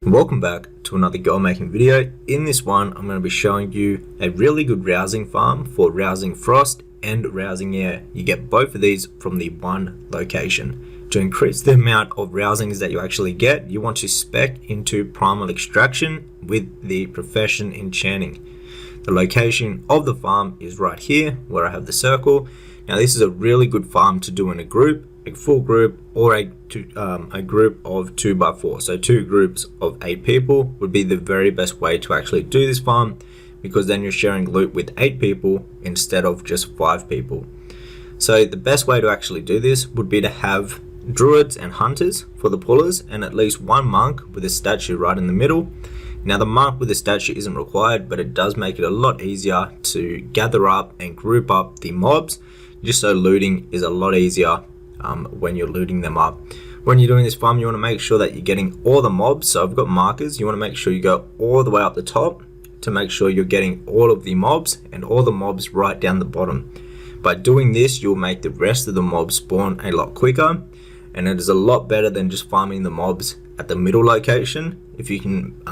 Welcome back to another gold making video. In this one, I'm going to be showing you a really good rousing farm for Rousing Frost and Rousing Air. You get both of these from the one location. To increase the amount of rousings that you actually get, you want to spec into primal extraction with the profession enchanting. The location of the farm is right here where I have the circle. Now this is a really good farm to do in a group, a full group, or a group of 2x4. So 2 groups of 8 people would be the very best way to actually do this farm, because then you're sharing loot with 8 people instead of just 5 people. So the best way to actually do this would be to have druids and hunters for the pullers, and at least one monk with a statue right in the middle. Now the monk with a statue isn't required, but it does make it a lot easier to gather up and group up the mobs, just so looting is a lot easier when you're looting them up. When you're doing this farm, you want to make sure that you're getting all the mobs. So I've got markers. You want to make sure you go all the way up the top to make sure you're getting all of the mobs, and all the mobs right down the bottom. By doing this, you'll make the rest of the mobs spawn a lot quicker, and it is a lot better than just farming the mobs at the middle location. If you can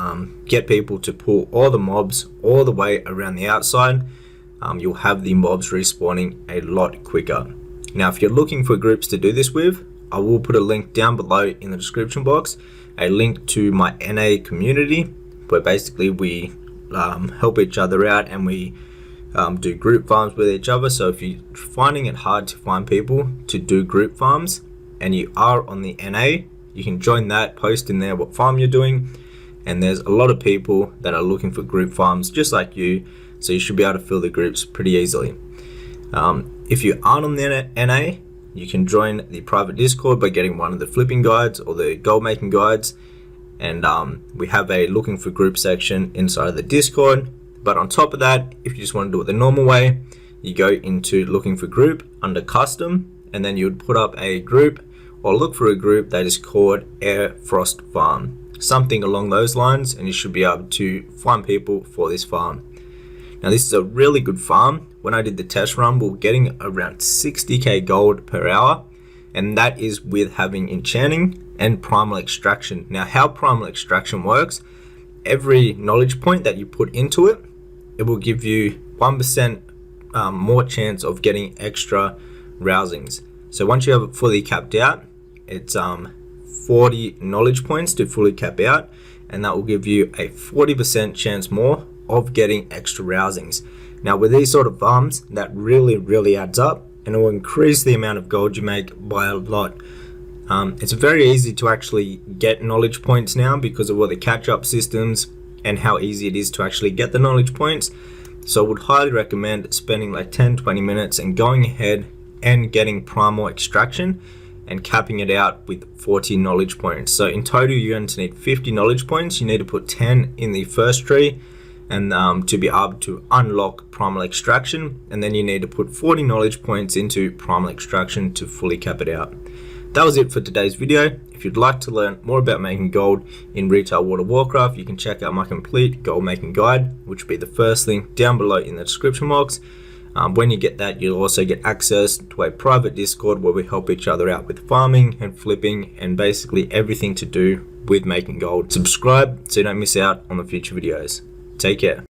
get people to pull all the mobs all the way around the outside, you'll have the mobs respawning a lot quicker. Now if you're looking for groups to do this with, I will put a link down below in the description box, a link to my NA community, where basically we help each other out and we do group farms with each other. So if you're finding it hard to find people to do group farms and you are on the NA, you can join that, post in there what farm you're doing, and there's a lot of people that are looking for group farms just like you, so you should be able to fill the groups pretty easily. If you aren't on the NA, you can join the private Discord by getting one of the flipping guides or the gold making guides, and we have a looking for group section inside of the Discord. But on top of that, if you just want to do it the normal way, you go into looking for group under custom, and then you would put up a group or look for a group that is called Air Frost Farm, something along those lines, and you should be able to find people for this farm. Now this is a really good farm. When I did the test run, we were getting around 60k gold per hour, and that is with having enchanting and primal extraction. Now how primal extraction works, every knowledge point that you put into it, it will give you 1% more chance of getting extra rousings. So once you have it fully capped out, it's 40 knowledge points to fully cap out, and that will give you a 40% chance more of getting extra rousings. Now with these sort of farms, that really adds up, and it will increase the amount of gold you make by a lot. It's very easy to actually get knowledge points now because of all the catch-up systems and how easy it is to actually get the knowledge points. So I would highly recommend spending like 10-20 minutes and going ahead and getting primal extraction and capping it out with 40 knowledge points. So in total you're going to need 50 knowledge points. You need to put 10 in the first tree, and to be able to unlock primal extraction, and then you need to put 40 knowledge points into primal extraction to fully cap it out. That was it for today's video. If you'd like to learn more about making gold in retail World of Warcraft, you can check out my complete gold making guide, which will be the first link down below in the description box. When you get that, you'll also get access to a private Discord where we help each other out with farming and flipping and basically everything to do with making gold. Subscribe so you don't miss out on the future videos. Take care.